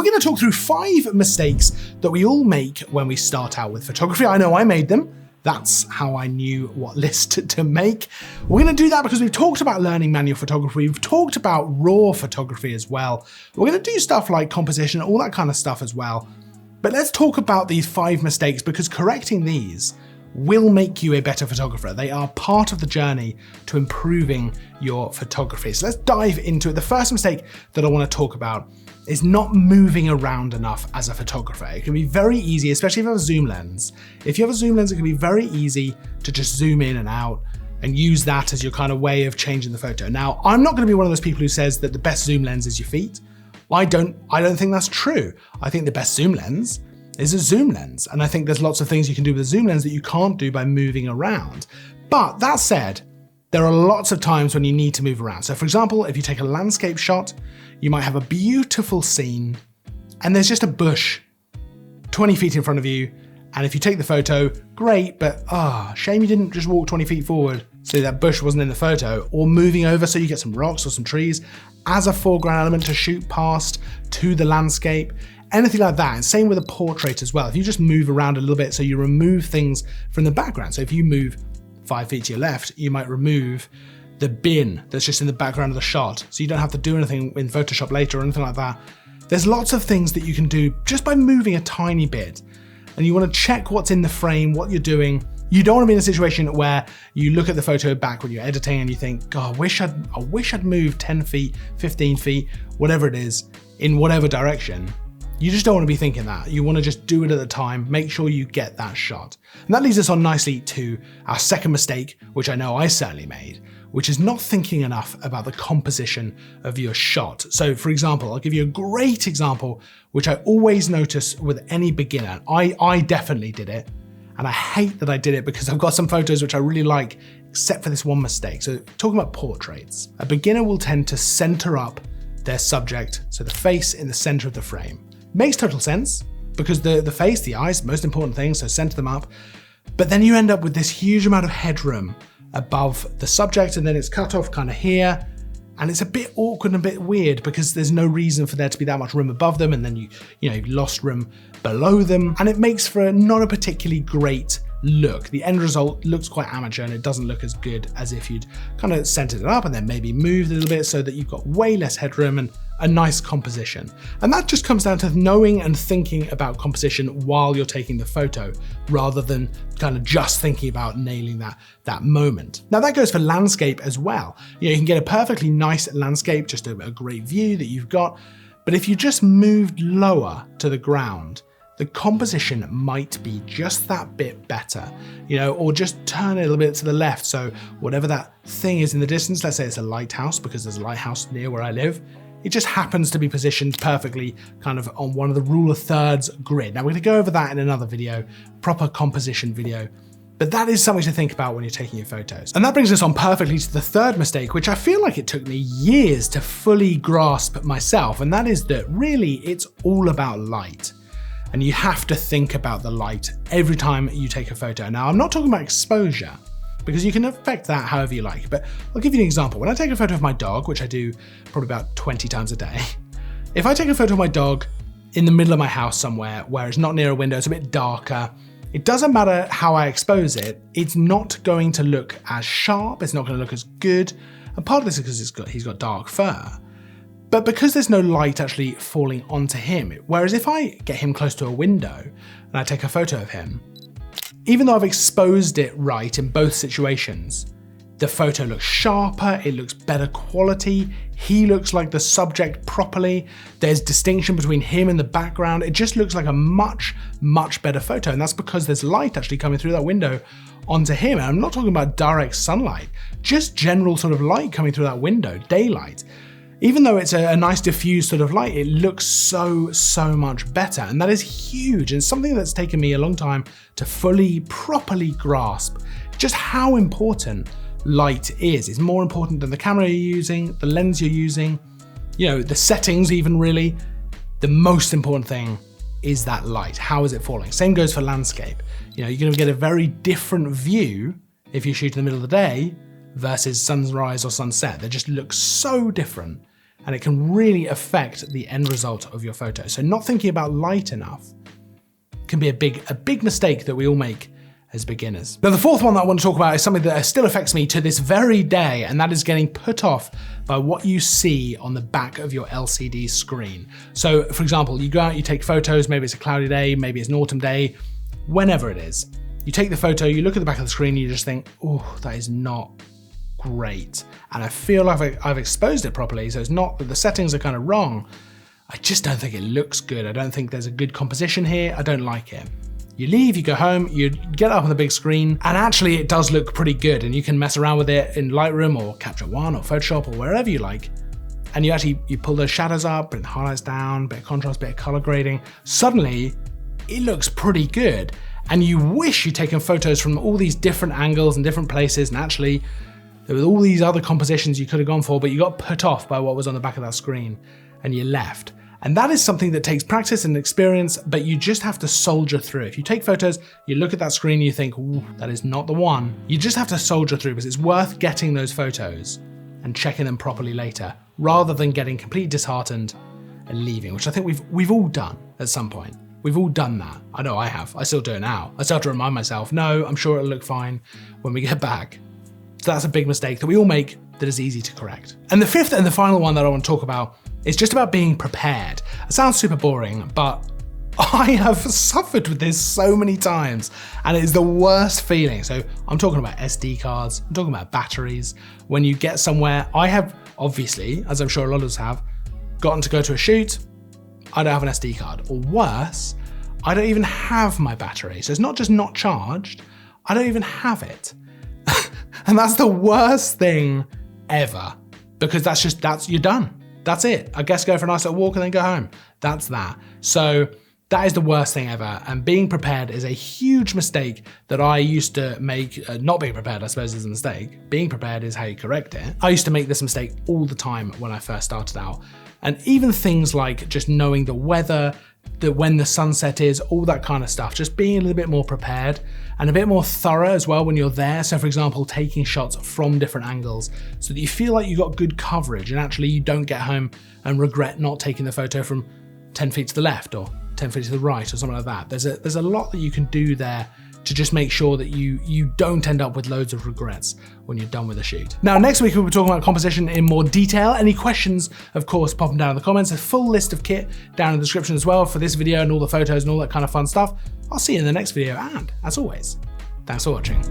we're going to talk through 5 mistakes that we all make when we start out with photography. I know I made them. That's how I knew what list to make. We're going to do that because we've talked about learning manual photography. We've talked about raw photography as well. We're going to do stuff like composition, all that kind of stuff as well. But let's talk about these 5 mistakes, because correcting these will make you a better photographer. They are part of the journey to improving your photography. So let's dive into it. The first mistake that I want to talk about is not moving around enough as a photographer. It can be very easy, especially if you have a zoom lens. If you have a zoom lens, it can be very easy to just zoom in and out and use that as your kind of way of changing the photo. Now, I'm not going to be one of those people who says that the best zoom lens is your feet. I don't think that's true. I think the best zoom lens is a zoom lens. And I think there's lots of things you can do with a zoom lens that you can't do by moving around. But that said, there are lots of times when you need to move around. So for example, if you take a landscape shot, you might have a beautiful scene and there's just a bush 20 feet in front of you. And if you take the photo, great, but shame you didn't just walk 20 feet forward so that bush wasn't in the photo, or moving over so you get some rocks or some trees as a foreground element to shoot past to the landscape. Anything like that. And same with a portrait as well. If you just move around a little bit so you remove things from the background. So if you move 5 feet to your left, you might remove the bin that's just in the background of the shot. So you don't have to do anything in Photoshop later or anything like that. There's lots of things that you can do just by moving a tiny bit. And you want to check what's in the frame, what you're doing. You don't want to be in a situation where you look at the photo back when you're editing and you think, God, I wish I'd moved 10 feet, 15 feet, whatever it is, in whatever direction. You just don't want to be thinking that. You want to just do it at the time, make sure you get that shot. And that leads us on nicely to our second mistake, which I know I certainly made, which is not thinking enough about the composition of your shot. So for example, I'll give you a great example, which I always notice with any beginner. I definitely did it, and I hate that I did it because I've got some photos which I really like, except for this one mistake. So talking about portraits, a beginner will tend to center up their subject, so the face in the center of the frame. Makes total sense, because the face, the eyes, most important thing, so center them up. But then you end up with this huge amount of headroom above the subject, and then it's cut off kind of here, and it's a bit awkward and a bit weird because there's no reason for there to be that much room above them, and then you've lost room below them, and it makes for not a particularly great look. The end result looks quite amateur, and it doesn't look as good as if you'd kind of centered it up and then maybe moved a little bit so that you've got way less headroom and a nice composition. And that just comes down to knowing and thinking about composition while you're taking the photo, rather than kind of just thinking about nailing that moment. Now that goes for landscape as well. You can get a perfectly nice landscape, just a great view that you've got, but if you just moved lower to the ground, the composition might be just that bit better, or just turn it a little bit to the left. So whatever that thing is in the distance, let's say it's a lighthouse, because there's a lighthouse near where I live, it just happens to be positioned perfectly kind of on one of the rule of thirds grid. Now we're going to go over that in another video, proper composition video. But that is something to think about when you're taking your photos. And that brings us on perfectly to the third mistake, which I feel like it took me years to fully grasp myself. And that is that really it's all about light. And you have to think about the light every time you take a photo. Now, I'm not talking about exposure, because you can affect that however you like, but I'll give you an example. When I take a photo of my dog, which I do probably about 20 times a day, if I take a photo of my dog in the middle of my house somewhere where it's not near a window, it's a bit darker, it doesn't matter how I expose it, it's not going to look as sharp, it's not going to look as good. And part of this is because he's got dark fur. But because there's no light actually falling onto him, whereas if I get him close to a window and I take a photo of him, even though I've exposed it right in both situations, the photo looks sharper, it looks better quality, he looks like the subject properly, there's distinction between him and the background, it just looks like a much, much better photo. And that's because there's light actually coming through that window onto him. And I'm not talking about direct sunlight, just general sort of light coming through that window, daylight. Even though it's a nice diffused sort of light, it looks so much better. And that is huge, and something that's taken me a long time to fully, properly grasp just how important light is. It's more important than the camera you're using, the lens you're using, the settings even really. The most important thing is that light. How is it falling? Same goes for landscape. You're going to get a very different view if you shoot in the middle of the day versus sunrise or sunset. They just look so different. and it can really affect the end result of your photo. So not thinking about light enough can be a big mistake that we all make as beginners. Now, the fourth one that I want to talk about is something that still affects me to this very day, and that is getting put off by what you see on the back of your LCD screen. So for example, you go out, you take photos, maybe it's a cloudy day, maybe it's an autumn day, whenever it is. You take the photo, you look at the back of the screen, and you just think, oh, that is not great. And I feel like I've exposed it properly, so it's not that the settings are kind of wrong. I just don't think it looks good. I don't think there's a good composition here. I don't like it. You leave, you go home, you get up on the big screen, and actually it does look pretty good, and you can mess around with it in Lightroom or Capture One or Photoshop or wherever you like. And you pull those shadows up, bring the highlights down, bit of contrast, bit of color grading. Suddenly, it looks pretty good. And you wish you'd taken photos from all these different angles and different places, and actually there were all these other compositions you could have gone for, but you got put off by what was on the back of that screen and you left. And that is something that takes practice and experience, but you just have to soldier through. If you take photos, you look at that screen and you think, ooh, that is not the one. You just have to soldier through, because it's worth getting those photos and checking them properly later, rather than getting completely disheartened and leaving, which I think we've all done at some point. We've all done that. I know I have. I still do it now. I still have to remind myself, no, I'm sure it'll look fine when we get back. So that's a big mistake that we all make that is easy to correct. And the fifth and the final one that I want to talk about is just about being prepared. It sounds super boring, but I have suffered with this so many times, and it is the worst feeling. So I'm talking about SD cards, I'm talking about batteries. When you get somewhere, I have obviously, as I'm sure a lot of us have, gotten to go to a shoot, I don't have an SD card, or worse, I don't even have my battery. So it's not just not charged, I don't even have it. And that's the worst thing ever, because you're done. That's it. I guess go for a nice little walk and then go home. That's that. So that is the worst thing ever. And being prepared is a huge mistake that I used to make. Not being prepared, I suppose, is a mistake. Being prepared is how you correct it. I used to make this mistake all the time when I first started out. And even things like just knowing the weather, when the sunset is, all that kind of stuff, just being a little bit more prepared and a bit more thorough as well when you're there. So for example, taking shots from different angles so that you feel like you got good coverage and actually you don't get home and regret not taking the photo from 10 feet to the left or 10 feet to the right or something like that. There's a lot that you can do there to just make sure that you don't end up with loads of regrets when you're done with the shoot. Now, next week we'll be talking about composition in more detail. Any questions, of course, pop them down in the comments. A full list of kit down in the description as well for this video and all the photos and all that kind of fun stuff. I'll see you in the next video, and as always, thanks for watching.